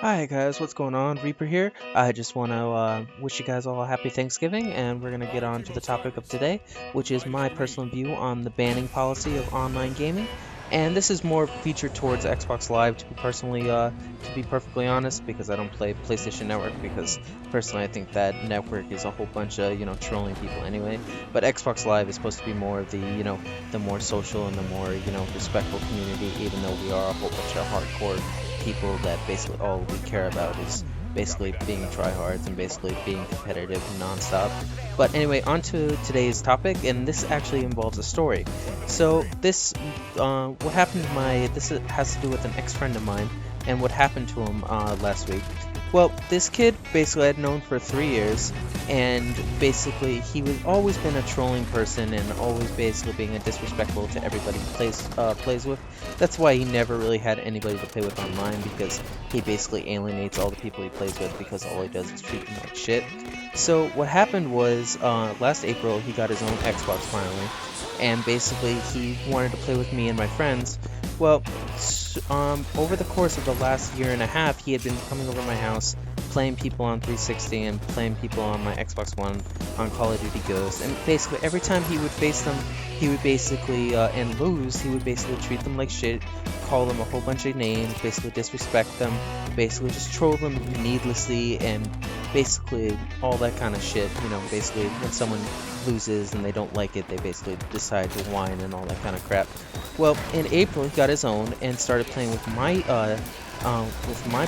Hi guys, what's going on? Reaper here. I just want to wish you guys all a happy Thanksgiving, and we're going to get on to the topic of today, which is my personal view on the banning policy of online gaming. And this is more featured towards Xbox Live, to be perfectly honest, because I don't play PlayStation Network, because personally I think that network is a whole bunch of, trolling people anyway. But Xbox Live is supposed to be more of the, the more social and the more, respectful community, even though we are a whole bunch of hardcore people that basically all we care about is basically being tryhards and basically being competitive nonstop. But anyway, on to today's topic, and this actually involves a story. So what happened to this has to do with an ex-friend of mine, and what happened to him last week. Well, this kid basically I'd known for 3 years, and basically he was always been a trolling person and always basically being a disrespectful to everybody he plays with. That's why he never really had anybody to play with online, because he basically alienates all the people he plays with because all he does is treat them like shit. So what happened was last April he got his own Xbox finally, and basically he wanted to play with me and my friends. Well, over the course of the last year and a half, he had been coming over my house, playing people on 360 and playing people on my Xbox One on Call of Duty Ghost. And basically, every time he would face them, he would basically, and lose, he would basically treat them like shit, call them a whole bunch of names, basically disrespect them, basically just troll them needlessly, and basically all that kind of shit. Basically when someone loses and they don't like it, they basically decide to whine and all that kind of crap. Well, in April he got his own and started playing with my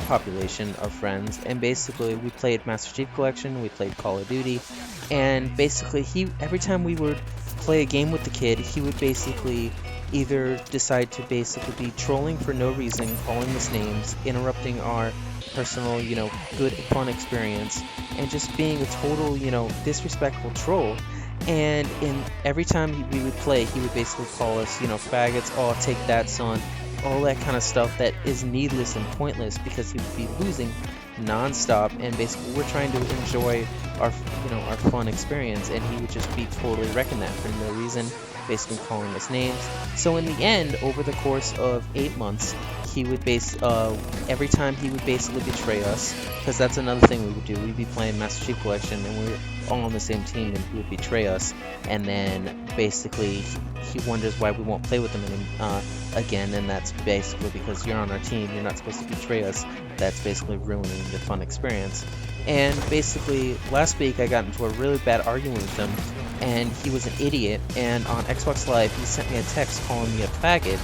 population of friends, and basically we played Master Chief Collection, we played Call of Duty, and basically every time we would play a game with the kid, he would basically either decide to basically be trolling for no reason, calling us names, interrupting our personal, good fun experience, and just being a total, disrespectful troll. And in every time we would play, he would basically call us, faggots, oh, take that, son, all that kind of stuff that is needless and pointless, because he would be losing non-stop, and basically we're trying to enjoy our fun experience, and he would just be totally wrecking that for no reason, basically calling us names. So in the end, over the course of 8 months, he would every time he would basically betray us, because that's another thing we would do. We'd be playing Master Chief Collection, and we were all on the same team, and he would betray us, and then basically he wonders why we won't play with him again, and that's basically because you're on our team, you're not supposed to betray us. That's basically ruining the fun experience. And basically last week I got into a really bad argument with him, and he was an idiot, and on Xbox Live he sent me a text calling me a faggot.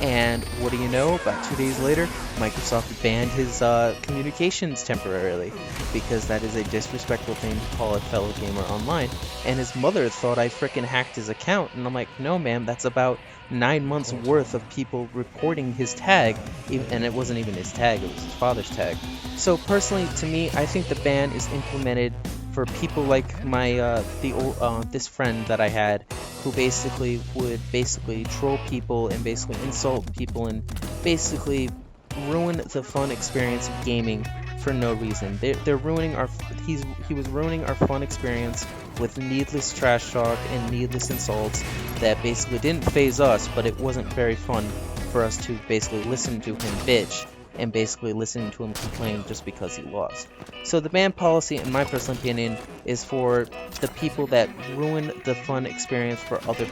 And what do you know? About 2 days later, Microsoft banned his communications temporarily, because that is a disrespectful thing to call a fellow gamer online. And his mother thought I frickin' hacked his account, and I'm like, no ma'am, that's about 9 months worth of people reporting his tag, and it wasn't even his tag, it was his father's tag. So personally, to me, I think the ban is implemented for people like this friend that I had, who basically would troll people and basically insult people and basically ruin the fun experience of gaming for no reason. They're ruining he was ruining our fun experience with needless trash talk and needless insults that basically didn't phase us, but it wasn't very fun for us to basically listen to him bitch and basically listening to him complain just because he lost. So the ban policy, in my personal opinion, is for the people that ruin the fun experience for other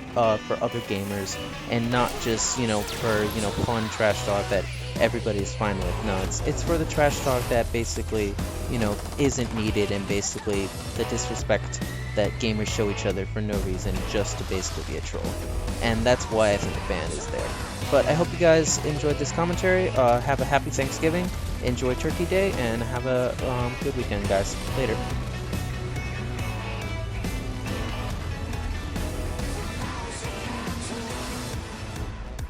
gamers, and not just for fun trash talk that everybody is fine with. No, it's for the trash talk that basically isn't needed, and basically the disrespect that gamers show each other for no reason, just to basically be a troll. And that's why I think the ban is there. But I hope you guys enjoyed this commentary. Have a happy Thanksgiving, enjoy Turkey Day, and have a good weekend, guys. Later.